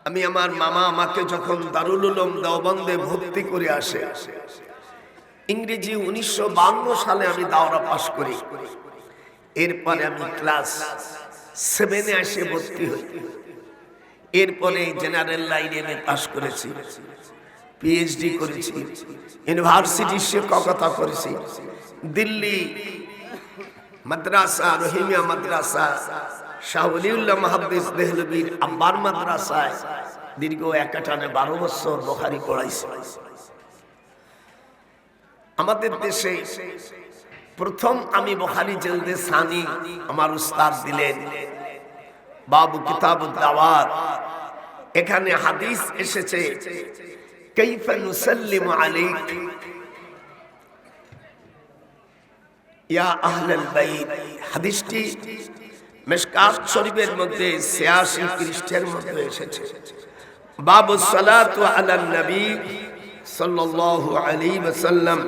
আমি আমার মামা আমাকে যখন দারুল উলুম দেওবন্দে ভর্তি করে আসে, ইংরেজি 1952 সালে আমি দাওরা পাশ করি। এরপরে আমি ক্লাস 7-এ এসে ভর্তি হই। এরপরে জেনারেল লাইনে আমি পাশ করেছি, পিএইচডি করেছি, ইউনিভার্সিটির শিক্ষকতা করেছি, দিল্লি মাদ্রাসা, রহিমিয়া মাদ্রাসা, শাহ ওলিউল্লাহ মুহাদ্দিস দেহলভীর আব্বার মাদ্রাসায় দীর্ঘ 12 বছর বুখারী পড়াইছি। আমাদের দেশে প্রথম আমি বুখারী জলদে সানি আমার উস্তাদ দিলেন, বাবু কিতাবুদ দাওয়াত। এখানে হাদিস এসেছে কাইফা নুসাল্লিমু আলাইক ইয়া আহলাল বাইত। হাদিসটি মিশকাত শরীফের মধ্যে 86 পৃষ্ঠার মধ্যে এসেছে। বাবু সালাতু আলান নবী সাল্লাল্লাহু আলাইহি ওয়াসাল্লাম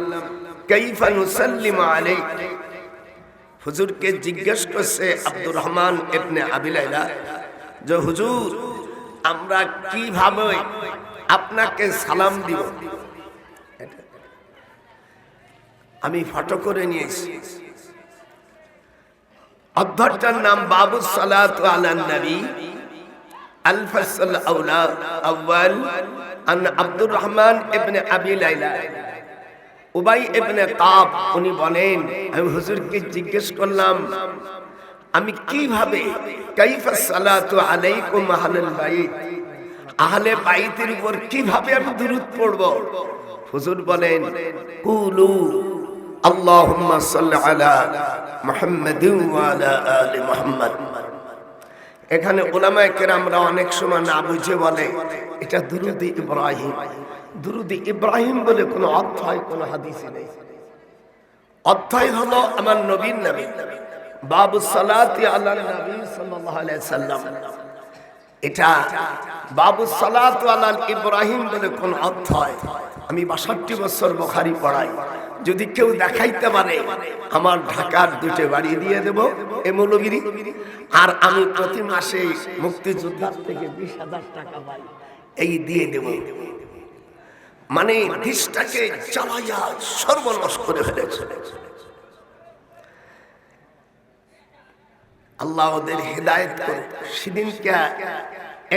কাইফা নুসাল্লিমু আলাইক। হুজুরকে জিজ্ঞেস করছে আব্দুর রহমান ইবনে আবি লাইলা যে হুজুর আমরা কিভাবে আপনাকে সালাম দিব। আমি ফটো করে নিয়েছি। অধ্যক্ষটার নাম বাবু সালাতু আলান নবী আল ফাসল আউয়াল আন আব্দুর রহমান ইবনে আবি লাইলা। উবাই ইবনে কাব উনি বলেন আমি হুজুরকে জিজ্ঞেস করলাম আমি কিভাবে কাইফা সালাতু আলাইকুম আহলাল বাইত, আহলে বাইতের উপর কিভাবে আমি দুরূদ পড়ব। হুজুর বলেন কুলু আল্লাহুম্মা সাল্লি আলা মুহাম্মাদিন ওয়া আলা আলি মুহাম্মাদ। এখানে উলামায়ে কেরামরা অনেক সময় না বুঝে বলে এটা দুরূদে ইব্রাহিম। দুরূদে ইব্রাহিম বলে কোনো অধ্যায় কোনো হাদিসে নেই। অধ্যায় হলো আমার নবীর নামে বাবু সালাতি আলা নবী সাল্লাল্লাহু আলাইহি সাল্লাম। এটা বাবু সালাতু আলা ইব্রাহিম বলে কোন অধ্যায়। আমি 62 বছর বুখারী পড়াই। যদি কেউ দেখাইতে পারে আমার ঢাকার 2টে বাড়ি দিয়ে দেব এ মৌলবীর। আর আমি প্রতি মাসে মুক্তিযোদ্ধার থেকে 20,000 টাকা পাই, এই দিয়ে দেব। মানে দেশটাকে চালাইয়া সর্বনাশ করে ফেলেছে। আল্লাহ ওদের হেদায়েত করুক। সেদিনকে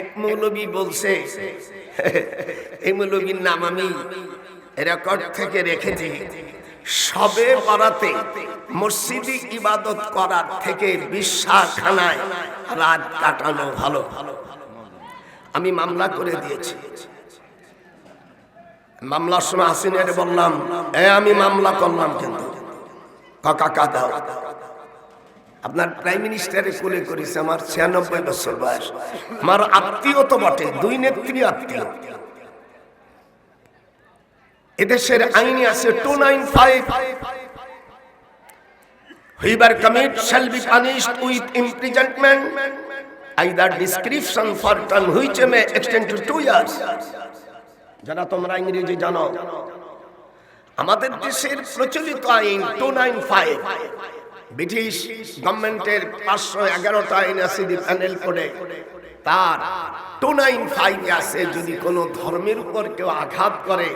এক মৌলবী বলছে, এই মৌলবীর নাম আমি রেকর্ড থেকে রেখেছি, শবে বরাতে মসজিদে ইবাদত করার থেকে বিশ্বাখানায় রাত কাটানো ভালো। আমি মামলা করে দিয়েছি। মামলার সময় হাসিনের বললাম আমি মামলা করলাম, কিন্তু কাকা দাও। আপনার প্রাইম মিনিস্টারে কোলে করেছে, আমার 96 বছর বয়স, আমার আত্মীয় তো বটে, 2 নেত্রী আত্মীয়। এদেশের আইনে আছে 295 whoever commit shall be punished with imprisonment either description for term which may extend to 2 years। যারা তোমরা ইংরেজি জানো, আমাদের দেশের প্রচলিত আইন 295 ব্রিটিশ গভর্নমেন্টের 511টা আইন আছে প্যানেল কোডে, তার 295 আছে যদি কোনো ধর্মের উপর কেউ আঘাত করে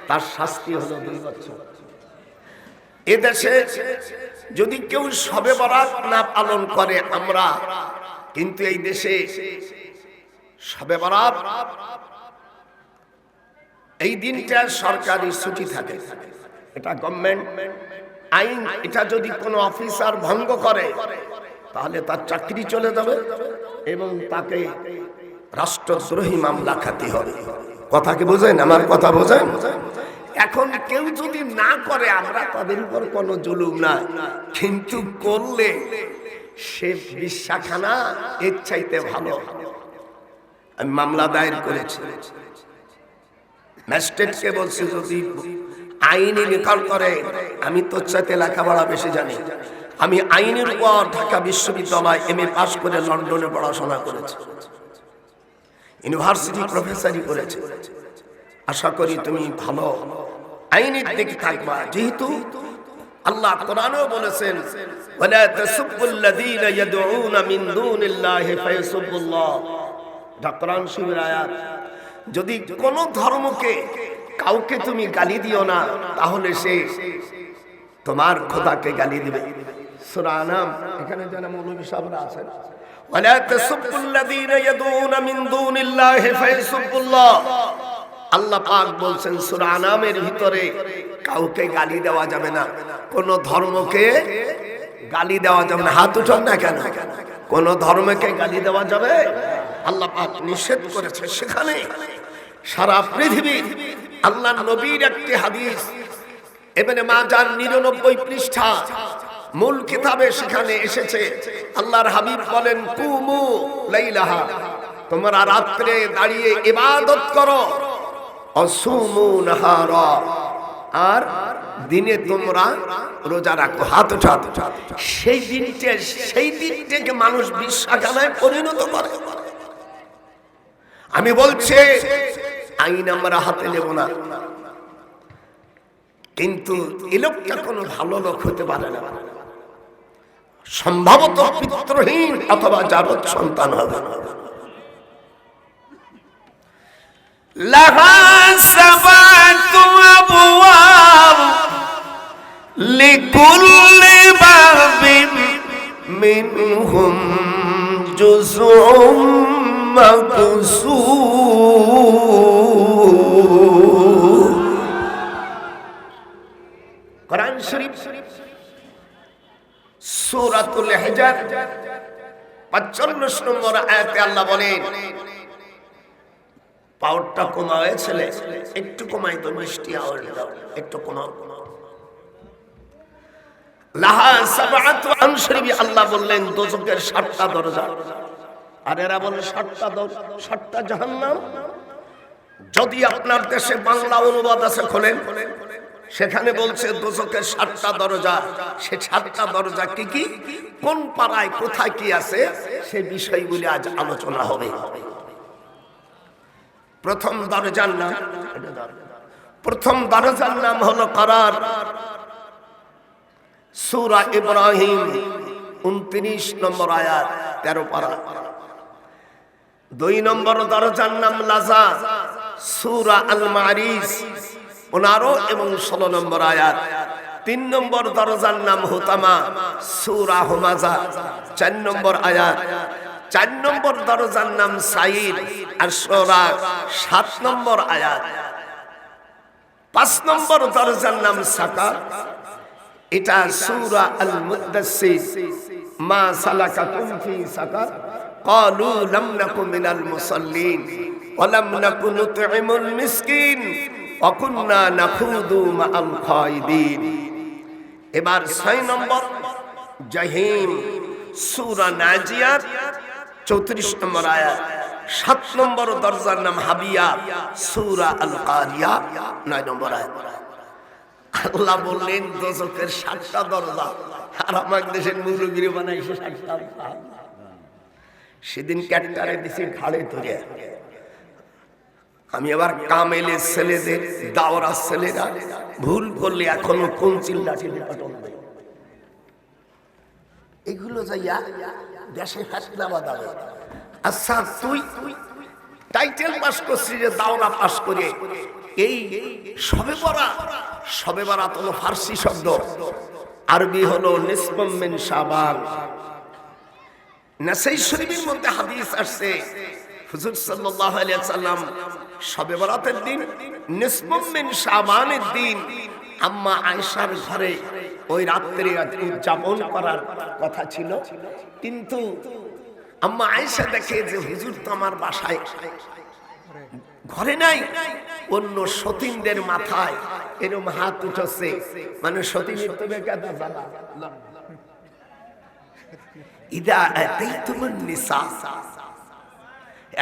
তার শাস্তি হলো 2 বছর। এদেশে যদি কেউ শবে বরাত না পালন করে আমরা, কিন্তু এই দেশে শবে বরাত এই দিনটা সরকারি ছুটি থাকে, এটা গভর্নমেন্ট আইন। এটা যদি কোনো অফিসার ভঙ্গ করে তাহলে তার চাকরি চলে যাবে এবং তাকে রাষ্ট্রদ্রোহী মামলা খাতে হবে। কথা কি বোঝেন? আমার কথা বোঝেন? এখন কেউ যদি না করে আমরা তাদের উপর কোনো জুলুম না, কিন্তু করলে সে বিশ্বাখানা এর চাইতে ভালো। আমি মামলা দায়ের করেছি, ম্যাজিস্ট্রেটকে বলছি যদি আইনি নিকাল করে, আমি তোর চাইতে লেখাপড়া বেশি জানি, আমি আইনের উপর ঢাকা বিশ্ববিদ্যালয় MA পাশ করে লন্ডনে পড়াশোনা করেছি, ইউনিভার্সিটি প্রফেসরি করেছি। আশা করি তুমি ভালো আইনের দিকে থাকবা, যেহেতু আল্লাহ কোরআনেও বলেছেন ওয়ালা তাসুবুল্লাযীনা ইয়াদউনা মিন দুনিল্লাহি ফায়াসুবুল্লাহ কোরআন শরীফের আয়াত। যদি কোন ধর্মকে কাউকে তুমি গালি দিও না, তাহলে সে তোমার খোদাকে গালি দিবে। সূরা আনাম, এখানে যারা মৌলভী সাহেবরা আছেন, ওয়ালা তাসুবুল্লাযীনা ইয়াদউনা মিন দুনিল্লাহি ফায়াসুবুল্লাহ, আল্লাহ পাক বলছেন সূরা আনামের ভিতরে কাউকে গালি দেওয়া যাবে না, কোন ধর্মকে গালি দেওয়া যাবে না। হাত উঠান না কেন? কোন ধর্মকে গালি দেওয়া যাবে আল্লাহ পাক নিষেধ করেছে। সেখানে সারা পৃথিবীর আল্লাহর নবীর একটি হাদিস ইবনে মাজাহ 99 পৃষ্ঠা মূল কিতাবে সেখানে এসেছে, আল্লাহর হাবিব বলেন কুমু লাইলাহা, তোমরা রাতে দাঁড়িয়ে ইবাদত করো, অসুমু নাহারা, আর দিনে তোমরা রোজা রাখো। হাত উঠাও। সেই দিনটাকে মানুষ বিশ্বাসখানায় পরিণত করে। আমি বলছি আইন আমরা হাতে নেব না, কিন্তু এই লোকটা কোনো ভালো লোক হতে পারে না, সম্ভবত পিতৃহীন অথবা জারদ সন্তান হবে। লাহা সাবাতু আবওয়াব লিকুল্লি বাবিন মিনহুম জুজউম মাকসুর। কোরআন শরীফ সূরাতুল হিজর 45 নম্বর আয়াতে আল্লাহ বলেন, পাওয়ারটা কমায় ছেলে, একটু কমাই তো, মিষ্টি আওয়াজ দাও, একটু কমাও। লাহা সাবআতু আনশরিবি, আল্লাহ বললেন দোজখের 7টা দরজা, আর এরা বলে 7টা জাহান্নাম। যদি আপনার দেশে বাংলা অনুবাদ আছে খোলেন, সেখানে বলছে দোজখের 7টা দরজা। সে 7টা দরজা কি কি, কোন পাড়ায় কোথায় কি আছে, সেই বিষয়গুলি আজ আলোচনা হবে। প্রথম দরজার নাম হলো করার। সূরা ইব্রাহিম 29 নম্বর আয়াত, 13 পারা। 2 নম্বর দরজার নাম লাজা, সূরা আল মারিজ 15 এবং 16 নম্বর আয়াত। 3 নম্বর দরজার নাম হুতামা, সূরা হুমাজা 4 নম্বর আয়াত। 4 নম্বর দরজার নাম সাইদ, আর সূরা 7 নম্বর আয়াত। 5 নম্বর দরজার নাম সাকার, এটা সূরা আল মুদ্দাসসির, মা সালাকাকুম ফি সাকার ক্বালু লাম নাকু মিনাল মুসাল্লিন ওয়া লাম নাকু নুতঈমুল মিসকিন ওয়া কুননা নাখুদু মাআল খায়িদিন। এবার 6 নম্বর জাহিম, সূরা নাজিয়াত 34 নম্বর আয়াত। 7 নম্বর দরজার নাম হাবিয়া, সূরা আল কারিয়া 9 নম্বর আয়াত। আল্লাহ বললেন দোজখের 7টা দরজা, আর আমার দেশের মুরব্বীরে বানাইছে 7টা। সেদিন ক্যাটারে দিছি ঘাড়ে ধরে। আমি আবার কামেলের ছেলেদের, দাওরা ছেলেরা ভুল করলে এখনো কোন চিল্লাটি পাঠন দেয়, এগুলো যাইয়া দেশে ফাটলা বাঁধাবে। আচ্ছা তুই টাইটেল পাস করছিস, যে দাওরা পাস করে, এই শবে বরাত হলো ফার্সি শব্দ, আরবি হলো নিসফুম মিন শাবান। নাসাই শরীফের মধ্যে হাদিস আসছে, হুজুর সাল্লাল্লাহু আলাইহি ওয়াসাল্লাম শবে বরাতের দিন, নিসফুম মিন শাবানের দিন আম্মা আয়েশার ঘরে ওই রাত্রে উদযাপন করার কথা ছিল, কিন্তু আম্মা আয়েশা দেখে যে হুজুর তো আমার বাসায় ঘরে নাই, অন্য সতীনদের মাথায় এরকম হাত উঠছে, মানে সতীনের তো বেকাদা জ্বালা। ইদা আতাইতুমুন নিসা,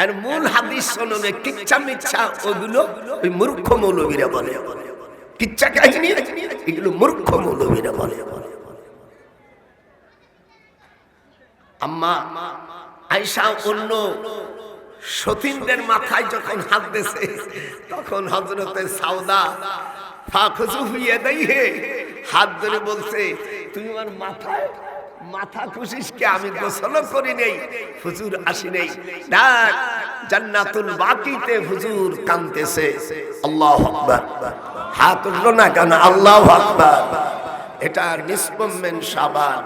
এর মূল হাদিস অনুযায়ী কিচ্ছা মিচ্ছা ওগুলো ওই মূর্খ মৌলবীরা বলে, কিচ্ছা কাহিনী এগুলো মূর্খ মৌলবীরা বলে। আম্মা আয়েশা অন্য সতীনদের মাথায় যখন হাত দিয়েছে, তখন হযরতে সাউদা ফাখযু ইয়াদাইহি, হাত ধরে বলছে, তুমি আমার মাথায় মাথা খুশিস কে, আমি গোসল করি নেই, হুজুর আসি নেই। দেখ জান্নাতুল বাকিতে হুজুর কাঁদতেছে। আল্লাহু আকবার। হাত উঠলো না কেন? আল্লাহু আকবার। এটা নিসফুম মিন শাবান।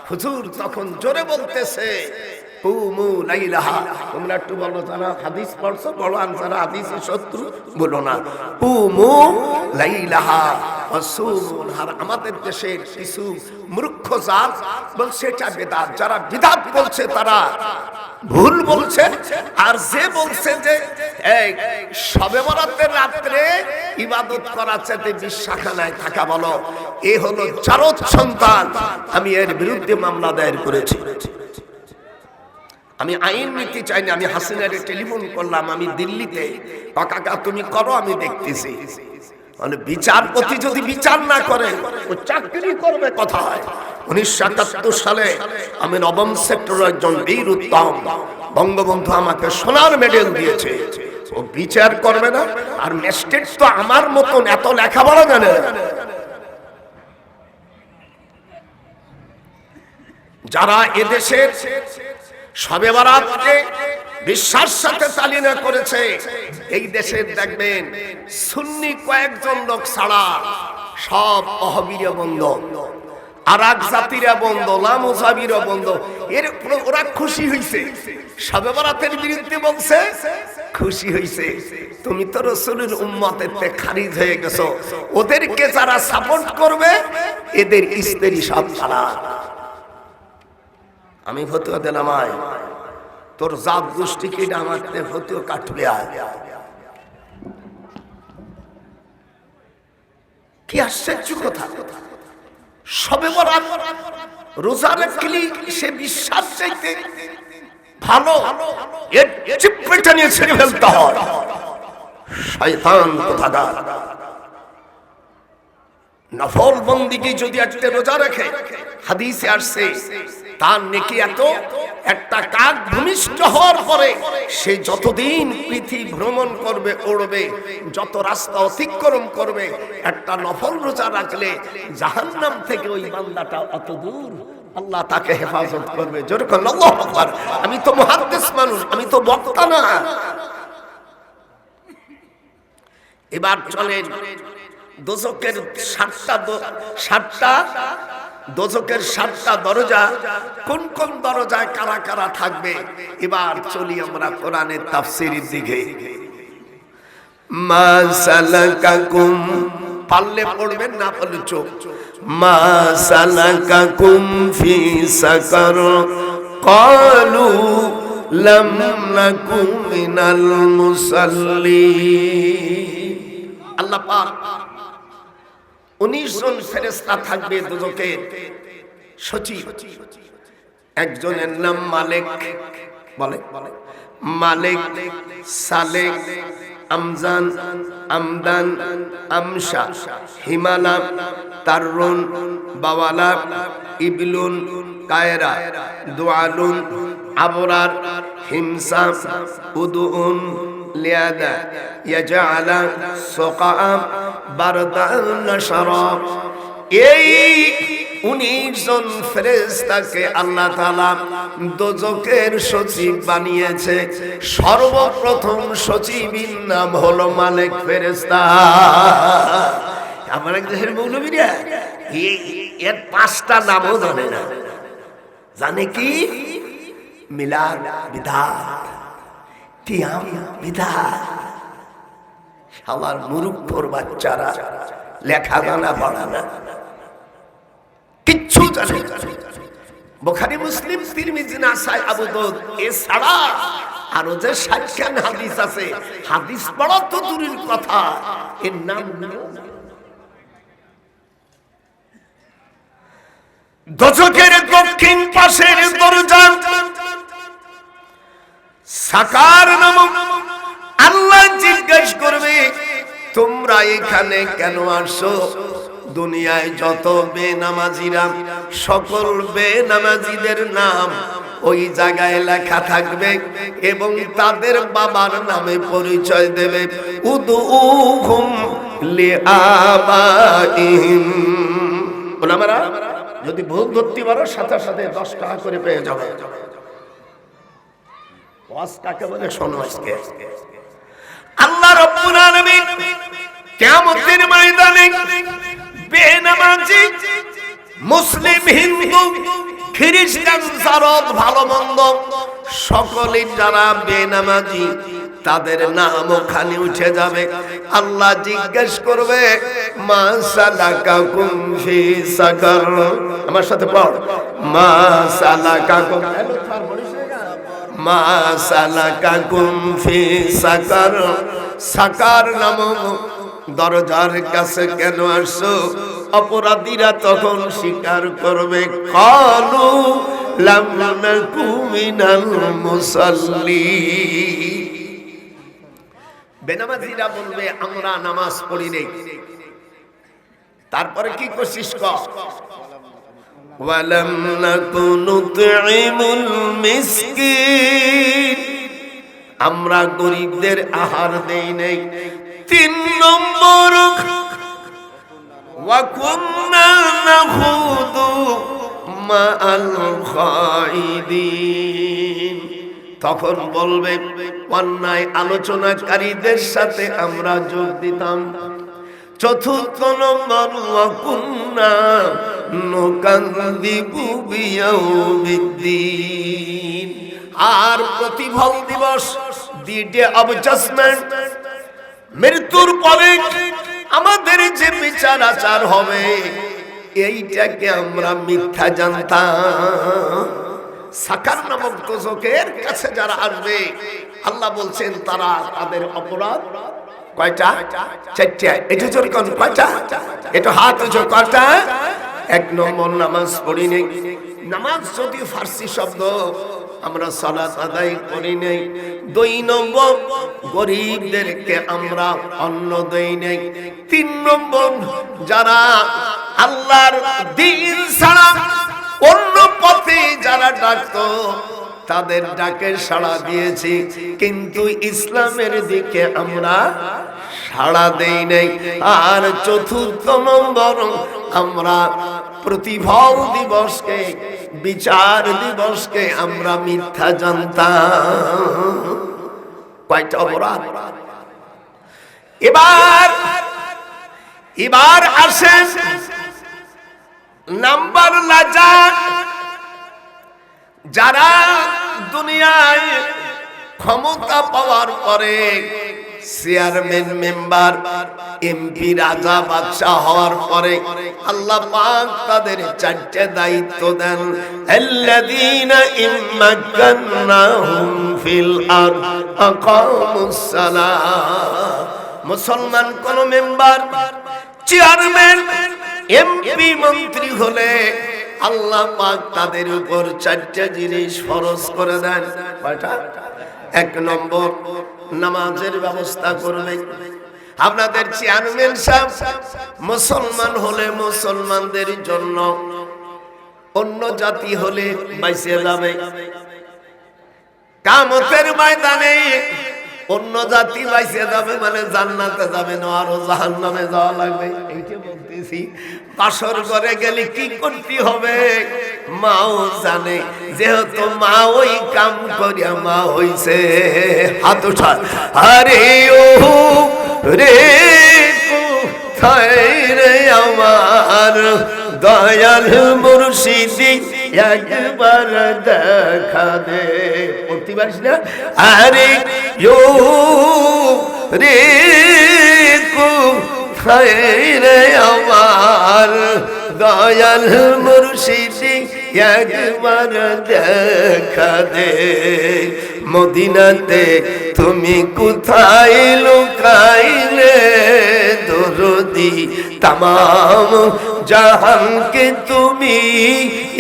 হুজুর তখন জোরে বলতেছে কুমু লাইলাহা। তোমরা একটু বলো, যারা হাদিস পড়ছো বলো, যারা হাদিসের শত্রু বলো না। কুমু লাইলাহা ওয়াসুমুল হার। আমাদের দেশের কিছু মূর্খ জাত বলছে এটা বিদআত। যারা বিদআত বলছে তারা ভুল বলছে। আর যে বলছে যে এই শবে বরাতের রাত্রে ইবাদত করার চাইতে বিশ্বাখানায় থাকা বলো, এ হলো জারদ সন্তান। আমি এর বিরুদ্ধে মামলা দায়ের করেছি। আমি আইন নিতে চাই না। আমি হাসিনারে টেলিফোন করলাম, আমি দিল্লিতে, কাকা তুমি করো, আমি দেখতেছি। মানে বিচারপতি যদি বিচার না করে ও চাকরি করবে কোথায়? 1971 সালে আমি নবম সেক্টরের একজন বীর উত্তম, বঙ্গবন্ধু আমাকে সোনার মেডেল দিয়েছে। ও বিচার করবে না? আর ম্যাজিস্ট্রেট তো আমার মতন এত লেখাপড়া জানে না। যারা এদেশের শবে বরাতকে বিশ্বাস সাথে চালিনা করেছে, এই দেশের দেখবেন সুন্নি কয়েকজন লোক ছাড়া সব ওহাবিরা বন্ধ, আরাক জাতিরা বন্ধ, লামুজাবিরা বন্ধ। এর ওরা খুশি হইছে, শবে বরাতের বিরুদ্ধে বলছে, খুশি হইছে। তুমি তো রাসূলের উম্মতের তে খারিজ হয়ে গেছো। ওদেরকে যারা সাপোর্ট করবে এদের স্ত্রী সব তারা। আমি ফতোয়া দিলাম, আয় তোর জাত গোষ্ঠীকে আমার ফতোয়া কাটলে আয়। কি আশ্চর্য কথা! শবে বরাত রোজা রাখলে সে বিশ্বাস চাইতে ভালো, এর চিপটা নিয়ে ছেড়ে ফেলতে হয়। শয়তান কোথাকার! নফল বন্দিকে যদি একটা রোজা রাখে, হাদিসে আসছে তার নেকি এত, একটা কাক ভূমিষ্ঠ হওয়ার পরে সে যতদিন পৃথিবী ভ্রমণ করবে, উড়বে, যত রাস্তা অতিক্রম করবে, একটা নফল রোজা রাখলে জাহান্নাম থেকে ওই বান্দাটা অত দূর, আল্লাহ তাকে হেফাজত করবে। যেরকম আল্লাহু আকবার। আমি তো মুহাদ্দিস মানুষ, আমি তো বক্তা না। এবার চলেন দোজখের 7টা দোজখের 7টা দরজা, কোন কোন দরজায় কারা কারা থাকবে। এবার চলি আমরা কোরআনের তাফসীরের দিকে। মা সালাকাকুম, পারলে পড়বেন, না পারলে চোখ। মা সালাকাকুম ফি সাকার ক্বালু লাম নাকু মিনাল মুসাল্লিন। আল্লাহ পাক 19 জন ফেরেশতা থাকবে দোজখের সচিব। একজনের নাম মালিক, বলে মালিক, সালেক, আমজান, আমদান, আমশা, হিমালা, তাররুন, বাওয়ালা, ইবলুন, কায়রা, দুআলুন, আবরার, হিমসা, উদুন, লিয়াদা, ইয়াজআলা, সুকা, বারদান, শারাব। এই 19 জন ফেরেশতাকে আল্লাহ তাআলা দোজখের সচিব বানিয়েছে। সর্বপ্রথম সচিবের নাম হলো মালিক ফেরেশতা। আমার দেশের মৌলবীরা এর 5টা নামও জানে না। জানে কি? মিলাদ বিদাত, কিয়াম বিদাত। শালার মুরুব্বর বাচ্চারা লেখা জানা পড়া না, কিচ্ছু জানে না। বুখারী, মুসলিম, তিরমিজি, নাসাই, আবু দাউদ এছাড়া আরো যে 60 হাদিস আছে, হাদিস পড়া তো দূরের কথা, এর নাম দোজখের দক্ষিণ পাশের দরজা সাকার নামক। আল্লাহ জিজ্ঞেস করবে, তোমরা এখানে কেন আসছো? দুনিয়ায় যত বেনামাজিরা, সকল বেনামাজিদের নাম ওই জায়গায় লেখা থাকবে এবং তাদের বাবার নামে পরিচয় দেবে। উদুহুম লিআবাইহিম। ওলামারা যদি ভুল ধরতে পারো সাথে সাথে 10 টাকা করে পেয়ে যাবে। ওয়াজ কাকে বলে শোনো আজকে। আল্লাহ রাব্বুল আলামিন কিয়ামতের ময়দানে বেনামাজি মুসলিম হিন্দু খ্রিস্টান জারদ ভালো মন্দ সকলেই যারা বেনামাজি তাদের নাম ওখানে উঠে যাবে। আল্লাহ জিজ্ঞেস করবে মা সালাকাকুম ফি সাকার, আমার সাথে পড়, মা সালাকাকুম মা সালাকাকুম ফি সাকার, সাকার নামক দরজার কাছে কেন আসছো? অপরাধীরা তখন স্বীকার করবে কালু লাম নাকু মিনাল মুসাল্লিন। বেনামাজিরা বলবে আমরা নামাজ পড়ি নাই। তারপরে কি করছিস কর? ওয়ালাম নাকু নুতঈমুল মিসকিন, আমরা গরিবদের আহার দেই নাই। 3 নম্বর ওয়া কুন্না নাখুদু মাআল খাইদিন, তখন বলবে অন্যায় আলোচনাকারীদের সাথে আমরা যোগ দিতাম। 4 নম্বর ওয়া কুন্না নুকাযযিবু বিয়াউমিদ্দিন, আর প্রতিফল দিবস, দি ডে অফ জাজমেন্ট, মৃত্যুর পরে আমাদের যে বিচার আচার হবে এইটাকে আমরা মিথ্যা জানতাম। সাকার নামক দোজখের কাছে যারা আসবে আল্লাহ বলছেন তারা তাদের অপরাধ কয়টা? 4টা। এটা জোর কোন কয়টা? এটা হাত উঁচু কয়টা? 1 নম্বর নামাজ পড়ি নাই। নামাজ যদি ফার্সি শব্দ, আমরা সালাত আদায় করি নাই। 2 নম্বর গরিবদেরকে আমরা অন্ন দেই নাই। 3 নম্বর যারা আল্লাহর দ্বীন ছাড়া অন্য পথে যারা ডাকতো তাদের ডাকে সাড়া দিয়েছি, কিন্তু ইসলামের দিকে আমরা সাড়া দেই নাই। আর 4 নম্বর আমরা প্রতিফল দিবসকে, বিচার দিবসকে আমরা মিথ্যা জানতাম। কয়টা অপরাধ? এবার আসেন নাম্বার লাজা। যারা দুনিয়ায় ক্ষমতা পাওয়ার পরে চেয়ারম্যান, মেম্বার, এমপি, রাজা, বাদশা হওয়ার পরে আল্লাহ পাক তাদের 4টে দায়িত্ব দেন। আল্লাযীনা ইম্মাক্কান্নাহুম ফিল আরদ আকামুস সালাহ। মুসলমান কোন মেম্বার, চেয়ারম্যান, এমপি, মন্ত্রী হলে আল্লাহ পাক তাদের উপর 4টা জিনিস ফরজ করে দেন। কয়টা? 1 নম্বর নামাজের ব্যবস্থা করবে। আপনাদের চেয়ারম্যান সাহেব মুসলমান হলে মুসলমানদের জন্য, অন্য জাতি হলে বাইসে যাবে। কিয়ামতের ময়দানে অন্য জাতি বাইসে যাবে মানে জান্নাতে যাবে না, আরো জাহান্নামে যাওয়া লাগবে। এইটা বলতেছি। বাসর ঘরে গেলে কি করতে হবে মাও জানে, যেহেতু মা ওই কাম করিয়া মা হইছে। হাত উঠা। আরে ও রে কোথায় রে আমার দয়াল মুর্শিদি, একবার দেখা দে। পড়তে পারিস না? আরে ও রে কোথায় রে আমার দয়াল মুর্শিদি, একবার দেখা দে। মদিনাতে তুমি কোথায় লুকাইলে দরদি, तमाम जहान के तुमी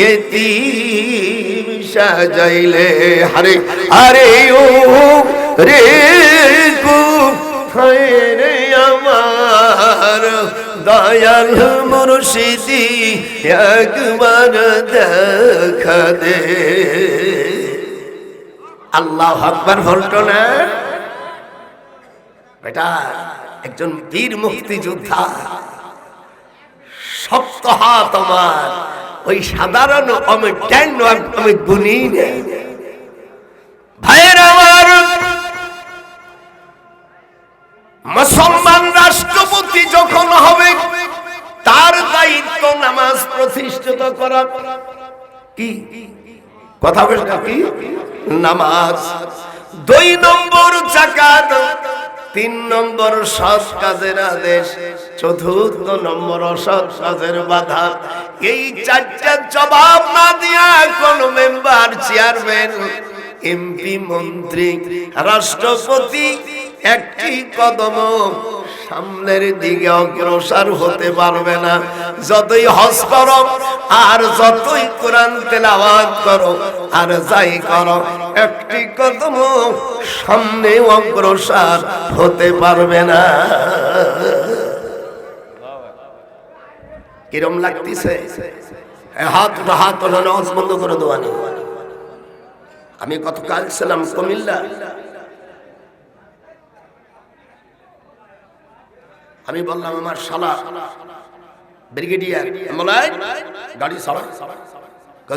यतीम साजाइले। हरे हरे ओ रे को रे आमार दयाल मुर्शिदी एकबार देखा दे। আল্লাহু আকবার বলতো না বেটা? একজন বীর মুক্তিযোদ্ধা, শক্ত হাত আমার, ওই সাধারণ আমি আমি গুনি নেই। ভাইয়ের আমার, মুসলমান রাষ্ট্রপতি যখন হবে তার দায়িত্ব নামাজ প্রতিষ্ঠিত করা। কি কথা বলছে? কি নামাজ। 2 নম্বর যাকাত, 3 নম্বর সৎ কাজের আদেশ, 4র্থ নম্বর অসৎ কাজের বাধা। এই 4টা জবাব না দিয়া কোন মেম্বার, চেয়ারম্যান, এমপি, মন্ত্রী, রাষ্ট্রপতি একটি কদম সামনের দিকে অগ্রসর হতে পারবে না। যতই হজ করো আর যতই কোরআন তেলাওয়াত করো আর যাই করো, একটি কদম সামনে অগ্রসর হতে পারবে না। কিরম লাগতেছে? হাত নামাজ বন্ধ করে দেওয়ানি। আমি গতকাল ছিলাম কুমিল্লা। আমি বললাম আমার শালা ব্রিগেডিয়ার মোলাই গাড়ি ছাড়া।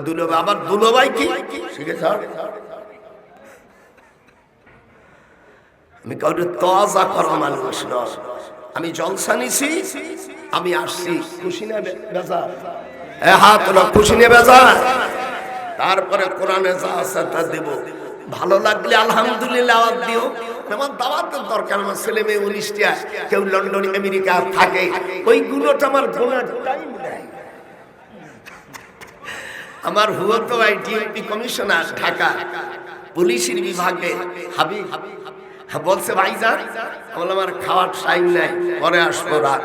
দুলোভাই, আবার দুলোভাই কি শিখে ছাড়। আমি কাউকে তওয়াজা করা মানুষ নয়। আমি জলসা নিছি, আমি আসছি খুশি না বেজার? হাত না খুশি না বেজার? তারপরে কোরআনে যা আছে তা দেব। ভালো লাগলে আলহামদুলিল্লাহ আওয়াজ দিও। আমার দাওয়াতের দরকার। আমার ছেলে মেয়ে 19টা, কেউ লন্ডন আমেরিকা থাকে, ওইগুলোটা আমার গোনার টাইম নাই। আমার হুয়তো আইটিএমপি কমিশনার ঢাকা পুলিশের বিভাগে হাবিব বলছে ভাইজান, বললাম আমার খাওয়ার টাইম নাই, পরে আসবো রাত।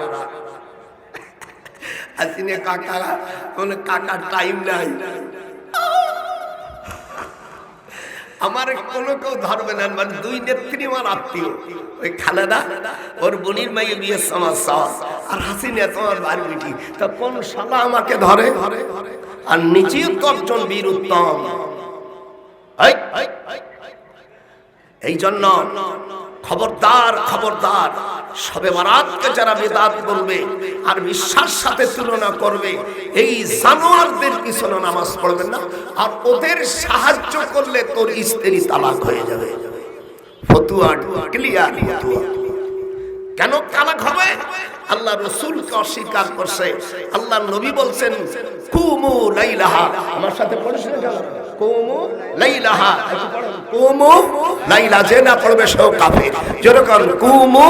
আসিনে কাকা বলে কাকার টাইম নাই। আমার কোনো কেউ ধরবে না। মানে 2 নেত্রী আমার আত্মীয়, ওই খালেদা ওর বোনের মাইয়ে বিয়ে সমস্যা, আর হাসিনা তোমার বাড়ি বেটি। তা কোন শালা আমাকে ধরে? আর নিজেও তো একজন বীর উত্তম। এই জন্য খবরদার খবরদার, শবে বরাতকে যারা বিদআত করবে আর বিশ্বাস সাথে তুলনা করবে, এই জানোয়ারদের পিছনে নামাজ পড়বেন না। আর ওদের সাহায্য করলে তোর স্ত্রী তালাক হয়ে যাবে। ফতুয়া ক্লিয়ার ফতুয়া। কেন তালাক হবে? আল্লাহ রাসূলকে অস্বীকার করছে। আল্লাহ নবী বলছেন কুমু লাইলাহা। আমার সাথে পড়ছেন কেন? কুমু লাইলাহা, কুমু লাইলা। যে না পড়বে সেও কাফের। যেরকম কুমু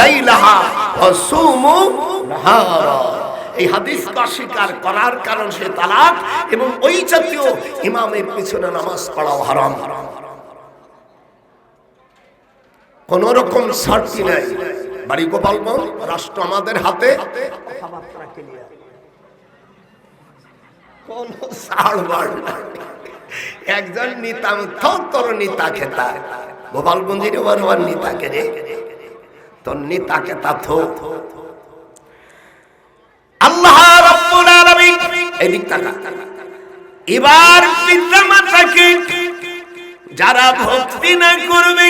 লাইলাহা ওয়াসুমু নাহারা। এই হাদিসকে অস্বীকার করার কারণ সে তালাক, এবং ওই জাতীয় ইমামের পিছনে নামাজ পড়াও হারাম। কোন রকম ছাড়তি নাই। বাড়ি গোপালগঞ্জ, রাষ্ট্র আমাদের হাতে, কোন ছাড়বাড় নাই। একজন নেতা তোর নেতা খেতা গোপালগঞ্জের ওর নেতাকে রে, তোর নেতা খেতা থো। আল্লাহ রাব্বুল আলামিন এদিক তাকা। এবার পিতামাতাকে যারা ভক্তি না করবে,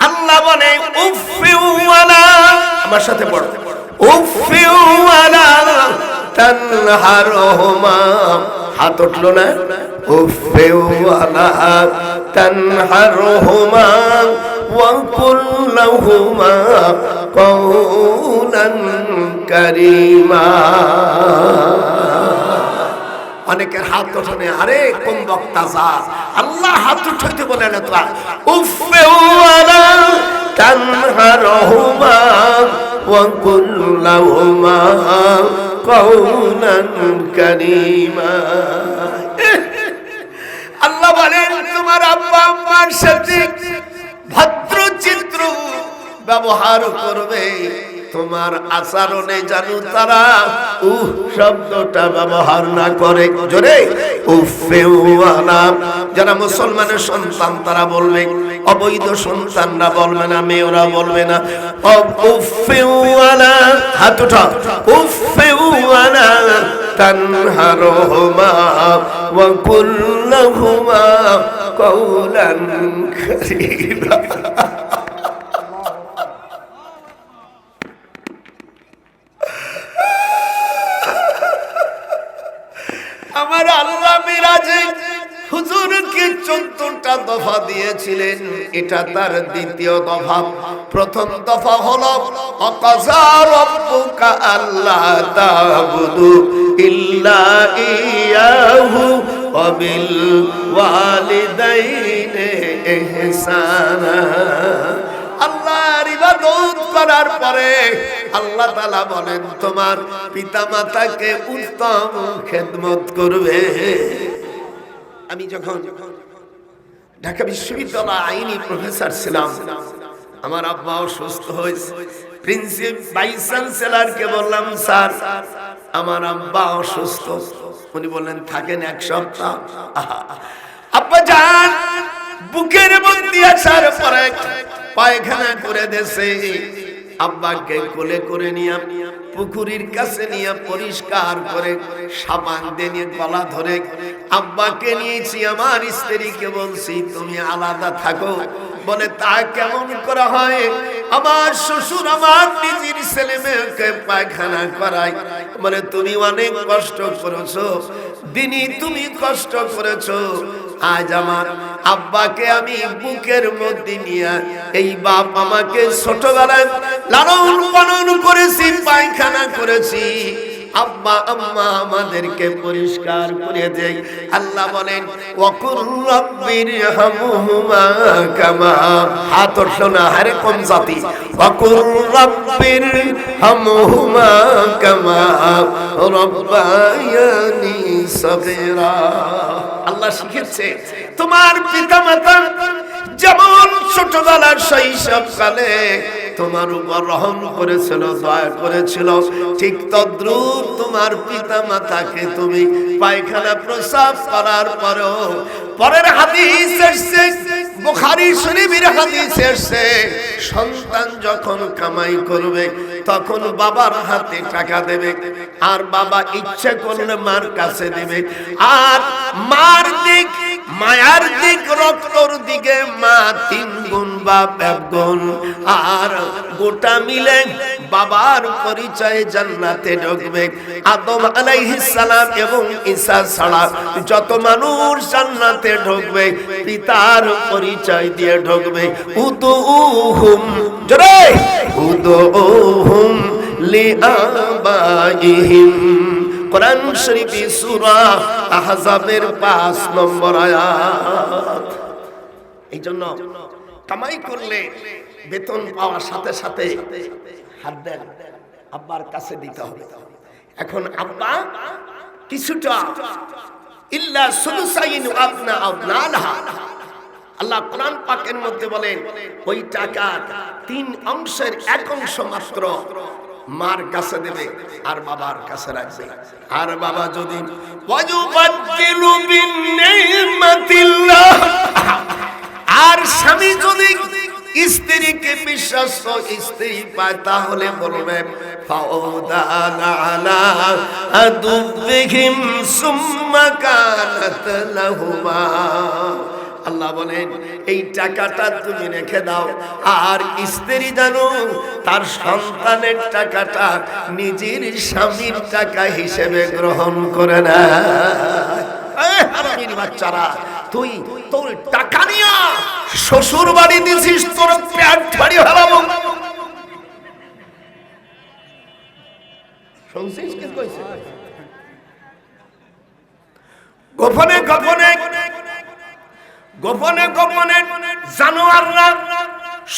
আল্লাহ বলে উফফি ওয়ালা, আমার সাথে পড়ো, উফফি ওয়ালা তানহারহুমা। হাত উঠলো না? উফফি ওয়ালা তানহারহুমা ওয়া কুল লাহুমা কওলান কারীমা। অনেকের হাত ওঠে, আরে কোন বক্তা যা, আল্লাহ হাত উঠাইতে বলে না তো। উফফি ওয়ালা তানহারহুমা ওয়া কুল লাহুমা কওলান কারীমা। আল্লাহ বলেন তোমার আব্বা আম্মার সাথে ভদ্রচিত্র ব্যবহার করবে। তোমার আচরণে জানো তারা শব্দটা ব্যবহার না করে। জোরে উফফি ওয়ালা। যারা মুসলমানের সন্তান তারা বলবে, অবৈধ সন্তানরা বলবে না, মেয়েরা বলবে না। উফফি ওয়ালা, হাত উঠাও। উফফি ওয়ালা তানহারহুমা ওয়া কুল লাহুমা কওলান কারীমা। দফা দিয়েছিলেন, এটা তার দ্বিতীয় দফা। প্রথম দফা হলো অকাযা রাব্বুকা আল্লা তা'বুদু ইল্লা ইয়াহু ওয়া বিল ওয়ালিদাইনি ইহসানা। আল্লাহর ইবাদত করার পরে আল্লাহ তাআলা বলেন তোমার পিতামাতাকে উত্তম খেদমত করবে। আমি যখন ঢাকা বিশ্ববিদ্যালয়ে আইনি প্রফেসর ছিলাম, আমার আব্বা অসুস্থ হয়েছে। প্রিন্সিপাল ভাইস চ্যান্সেলরকে বললাম, স্যার আমার আব্বা অসুস্থ। উনি বললেন থাকেন এক সপ্তাহ। আব্বা যান বুকের মধ্যে আসার পরে পায়খানা করে দেশে। আব্বাকে কোলে করে নিয়ে পুকুরের কাছে নিয়ে পরিষ্কার করে সাবান দিয়ে গলা ধরে আব্বাকে নিয়েছি। আমার স্ত্রীকে বলছি তুমি আলাদা থাকো। বলে তা কেমন করা হয়? আমার শ্বশুর আমার নিজের ছেলে মেয়েকে পায়খানা করায়। বলে তুমি অনেক কষ্ট করেছো দিনী, তুমি কষ্ট করেছো। আজ আমার আব্বাকে আমি বুকের মধ্যে নিয়ে, এই বাপ আমাকে ছোটবেলায় লালন পালন করেছি, পায়খানা করেছি, আব্বা আম্মা আমাদেরকে পরিষ্কার করে দেয়। আল্লাহ বলেন ওয়াকুর রাব্বিরহামহুমা কামা, হাত শোনা হারে কোন জাতি, ওয়াকুর রাব্বিরহামহুমা কামা রাব্বায়ানি সগীরা। আল্লাহ শিখিয়েছে তোমার পিতামাতা যেমন ছোটবেলার শৈশবকালে তোমার উপর রহম করেছিল, দয়া করেছিল, ঠিক তদ্রূপ তোমার পিতা মাতাকে তুমি পায়খানা প্রস্রাব করার পরেও। পরের হাদিস এসেছে, বুখারী শরীফের হাদিস এসেছে, সন্তান যখন কামাই করবে তখন বাবার হাতে টাকা দেবে, আর বাবা ইচ্ছে করলে মার কাছে দেবে। আর মার দিক, মায়ার দিক, রক্তর দিকে মা 3 গুণ, বাপ 1 গুণ। আর গোটা মিলে বাবার পরিচয়ে জান্নাতে ঢুকবে। আদম আলাইহিস সালাম এবং ঈসা ছাড়া যত মানুষ জান্নাতে ঢুকবে পিতার পরিচয় দিয়ে ঢুকবে। উদুহুম জোরে উদুহুম লিআবাইহিম। কোরআন শরীফ সূরা আহজাবের 5 নম্বর আয়াত। এই জন্য কামাই করলে বেতন পাওয়ার সাথে সাথে হাত দেন, আব্বার কাছে দিতে হবে। এখন আব্বা কিছুটা ইল্লা সুলুসাইন আবনা আবনালহা, আল্লাহ কোরআন পাকের মধ্যে বলেন ওই টাকা 3 অংশের 1 অংশ মাত্র মার কাছে দেবে আর বাবার কাছে রাখবে। আর বাবা যদি ওয়াজুবাদদিলু বিনিমাতিল্লাহ, আর স্বামী যদি স্ত্রীকে বিশ্বাস্ত স্ত্রী পায় তাহলে বলবে ফাউদানা আলা আদুবিহিম সুম্মা কানাত লাহুমা। আল্লাহ বলেন এই টাকাটা তুমি রেখে দাও, আর স্ত্রী জানো তার সন্তানের টাকাটা নিজের স্বামীর টাকা হিসেবে গ্রহণ করে না। হারামির বাচ্চারা, তুই তোর টাকা নিয়া শ্বশুর বাড়ি দিছিস, তোর পেট ফাড়ি হারাবো। শুনছিস কি কইছে? গোপনে গোপনে গোপনে গোপনে জানোয়াররা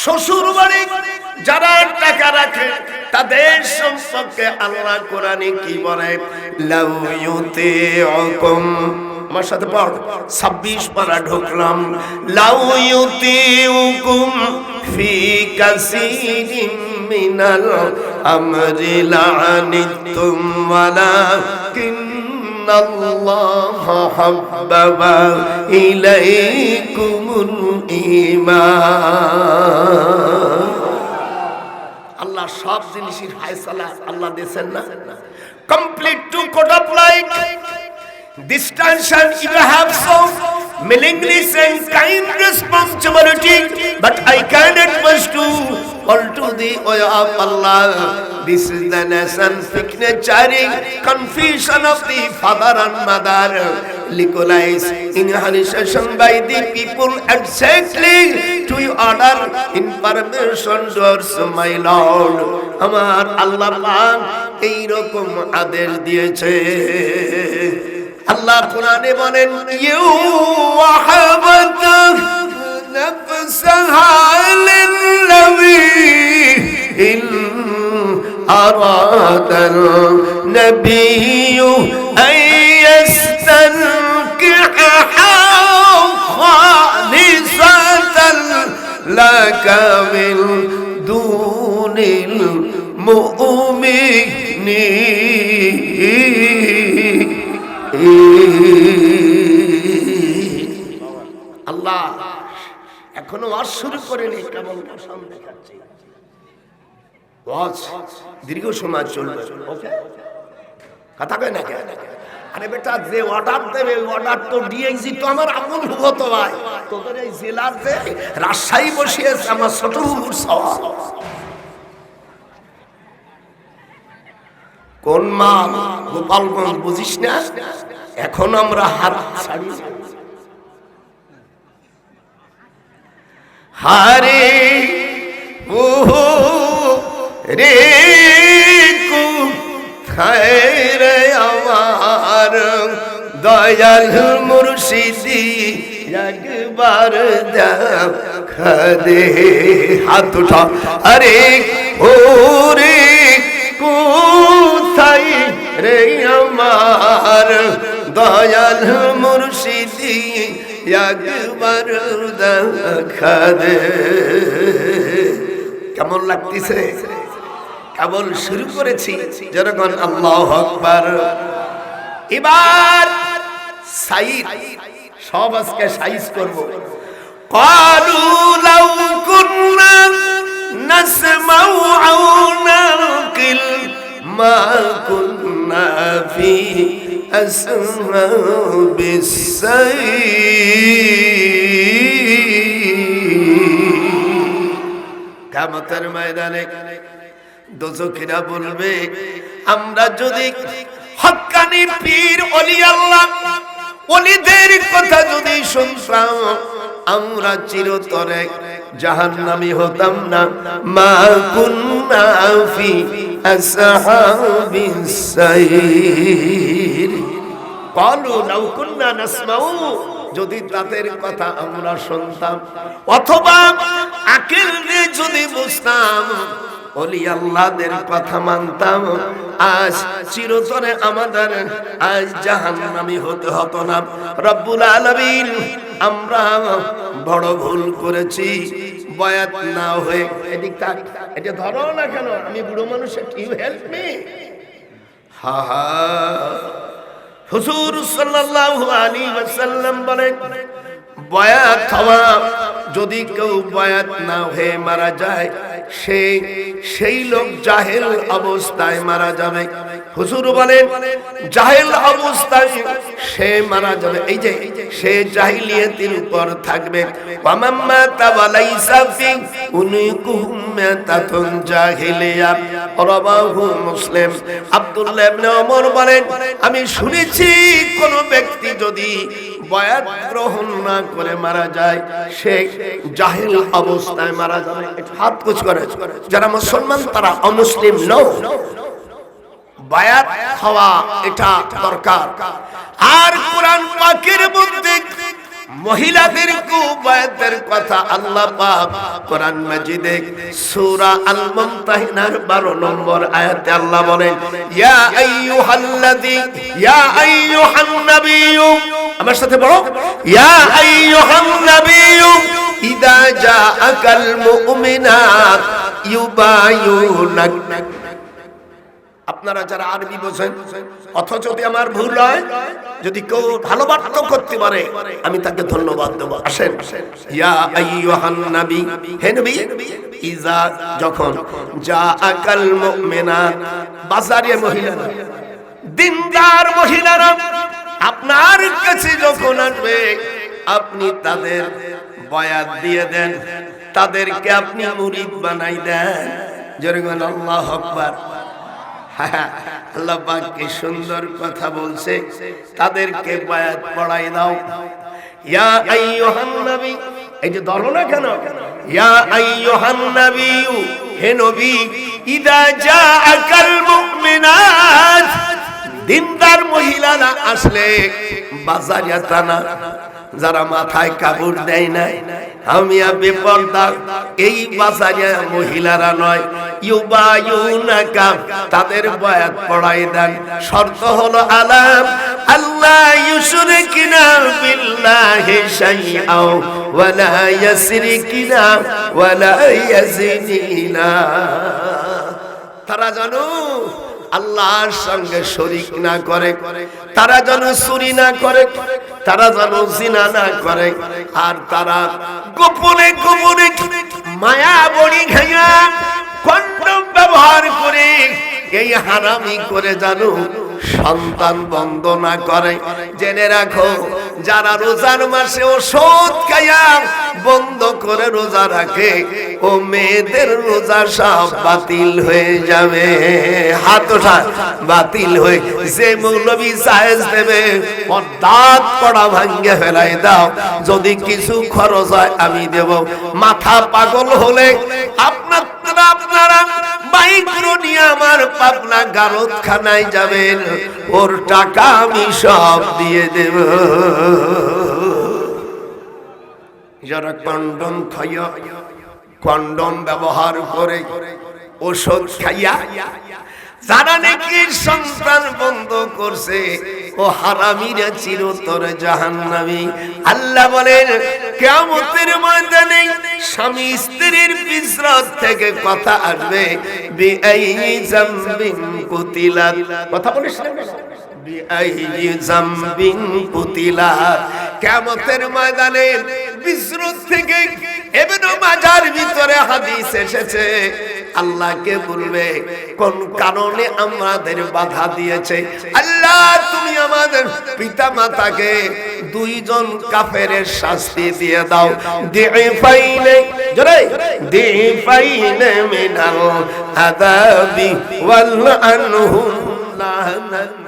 শ্বশুর বাড়ি যারা টাকা রাখে তাদের সম্পর্কে আল্লাহ কোরআনে কি বলে? লাউ ইউতিউকুম, আমার সাথে পড়, 26 পারা ঢুকলাম। লাউ ইউতিউকুম ফি কাসীরিম মিনাল আমরি লাআনিতুম ওয়ালাকিন আল্লাহ হাব্বাবা ইলাইকুমুল ঈমান। আল্লাহ সব জিনিসের ফয়সালা আল্লাহ দিয়েছেন না, complete to code of life. This tension you have so meaningless and kind responsibility, but I cannot push to all to the way of Allah. This is the nation signature confession of the father and mother. legalize inhalation by the people exactly to order in permission towards my Lord. আমার আল্লাহ পাক এই রকম আদেশ দিয়েছে। আল্লাহ কোরআনে বলেন you ওয়াহাবাত নাফসাহা লিল্লাযী in আরাদাল নবিয়্যু আইয়াস্তানকিহা খালিসাতাল লাকা মিন দুনিল মুমিনিন। আল্লাহ এখনো ওয়াজ শুরু করেনি, কেবল মৌসুম দেখাচ্ছে। ওয়াজ দীর্ঘ সময় চলবে, ওকে কথা কয় না কেন? আরে বেটা যে অর্ডার দেবে অর্ডার তো ডিএক্সি তো আমার আপন হতো ভাই। তোদের এই জেলার যে রাজশাহী বসিয়েছে আমার ছোট হুবুর সওয়াল। কোন মাল গোপালগঞ্জ বুঝিস না? এখন আমরা হাত ছাড়ি হারে ও রে রে আমার দয়াল মুর্শিদি একবার দেখা দে। হাত উঠা আরে ও রে কোথায় রে আমার দয়াল মুর্শিদি একবার দেখা দে। কেমন লাগতেছে? কেবল শুরু করেছি, যেরকম আল্লাহু আকবার। এবার সাইদ সব আজকে সাইজ করব। ক্বালু লাউ কুন্না নাসমাউ আও নাকিল মা কুন্না ফি আসহাবিস সাইর। কিয়ামতের ময়দানে দোজখীরা বলবে আমরা যদি হক্কানি পীর ওলি আল্লাহ ওলিদের কথা যদি শুনতাম আমরা চিরতরে জাহান্নামী হতাম না। মা কুন্না ফি আসহাবিস সাইর। ক্বালু লাউ কুন্না নাসমাউ, যদি তাদের কথা আমরা শুনতাম অথবা আকল দিয়ে যদি বুঝতাম, ওলি আল্লাহদের কথা মানতাম, আজ চিরতরে আমাদের আজ জাহান্নামী হতে হতো না। রব্বুল আলামিন আমরা বড় ভুল করেছি। বয়াত না হয়ে এদিক তাক, এটা ধরো না কেন? আমি বুড়ো মানুষ, ইউ হেল্প মি। হা হা। হুজুর সাল্লাল্লাহু আলাইহি ওয়াসাল্লাম বলেন বয়াত হওয়া, যদি কেউ বয়াত না হয়ে মারা যায় সেই লোক জাহেল অবস্থায় মারা যাবে। হুজুর বলেন জাহেল অবস্থায় সে মারা যাবে, এই যে সে জাহিলিয়াতের উপর থাকবে। ওয়ামাম্মা তাওয়ালাইসা ফি উনিকুম মাতাতুন জাহিলিয়া, রাওয়াহু মুসলিম। আব্দুল্লাহ ইবনে ওমর বলেন আমি শুনেছি কোন ব্যক্তি যদি বয়াত গ্রহণ না করে মারা যায় সে জাহেল অবস্থায় মারা যাবে। হাত কুচ করে যারা মুসলমান তারা অমুসলিম নও। বায়াত হওয়া এটা দরকার। আর কোরআন পাকের মধ্যে মহিলাদেরকে বায়াতের কথা আল্লাহ পাক কোরআন মাজিদে সূরা আল মুমতাহিনার 12 নম্বর আয়াতে আল্লাহ বলেন ইয়া আইয়ুহান নাবিয়্যু, আমার সাথে বলো ইয়া আইয়ুহান নাবিয়্যু ইযা জাআকাল মুমিনাত ইউবায়ুনাক। আপনারা যারা আরবি বোঝেন, অথচ যদি আমার ভুল হয়, যদি কেউ ভালো বার্তা করতে পারে আমি তাকে ধন্যবাদ দেব। আসেন ইয়া আইয়ুহান নবী, হে নবী, ইজা যখন জাআকাল মুমিনাত, বাজারে মহিলারা, দিনদার মহিলারা আপনার কাছে যখন আসবে আপনি তাদের বয়াত দিয়ে দেন, তাদেরকে আপনি মুরিদ বানাই দেন। যেরকম আল্লাহু আকবার। আল্লাহ পাক কি সুন্দর কথা বলছে, তাদেরকে বায়াত পড়াই দাও। ইয়া আইয়ুহান নবী, এই যে ধরো না কেন, ইয়া আইয়ুহান নবী, হে নবী, ইদা জাআকাল মুমিনাত, দিনদার মহিলারা আসলে, বাজারিয়াতানা, যারা মাথায় কাপড় দেয় না, আমি বেপরদা, এই বাজারিয়া মহিলারা নয়, ইউবায়ুনাকা, তাদের বায়াত পড়াই দেন। শর্ত হলো আলাম আল্লাহ ইউশরিকিনা বিল্লাহি শাইআও ওয়া লা ইয়াসরিকিনা ওয়া লা ইয়াজিনিনা, তারা জানো আল্লাহর সঙ্গে শরীক না করে, তারা যেন চুরি না করে, তারা যেন জিনা না করে, আর তারা গোপনে গোপনে মায়া বড়ি খাইয়া কন্ডম ব্যবহার করে এই হারামি করে জানো সন্তান বন্ধ না করে। জেনে রাখো, যারা রোজার মাসে ওষুধ খাইয়া বন্ধ করে রোজা রাখে, ও মেয়েদের রোজা সব বাতিল হয়ে যাবে। হাত ওঠা, বাতিল হয়ে, যে মৌলবী সায়েজ দেবে ওর দাঁত পড়া ভাঙ্গে ফেলাই দাও, যদি কিছু খরচ হয় আমি দেব। মাথা পাগল হলে আপনারা বাইক নিয়ে আমার পাবনা গারদখানায় যাবেন, ওর টাকা আমি সব দিয়ে দেব। যারা কন্ডম খাইয়া, কন্ডম ব্যবহার করে, ওষুধ খাইয়া যারা নাকি সন্তান বন্ধ করছে, ও হারামিরা চিরতর জাহান্নামী। আল্লাহ বলেন কিয়ামতের ময়দানে স্বামী স্ত্রীর বিসরাত থেকে কথা আসবে, বিআইয়ি যামবিন কুতিলাত, কথা বলিস না, বিআইয়ি যামবিন কুতিলাত। কিয়ামতের ময়দানে বিসরাত থেকে ইবনে মাজার ভিতরে হাদিস এসেছে, আল্লাহকে বলবে কোন কারণে আমাদের বাধা দিয়েছে। আল্লাহ তুমি আমাদের পিতা মাতাকে দুইজন কাফেরের শাস্তি দিয়ে দাও, দিফাইনে, জোরে, দিফাইনে মিনাল আযাবি ওয়াল আনহুম লানান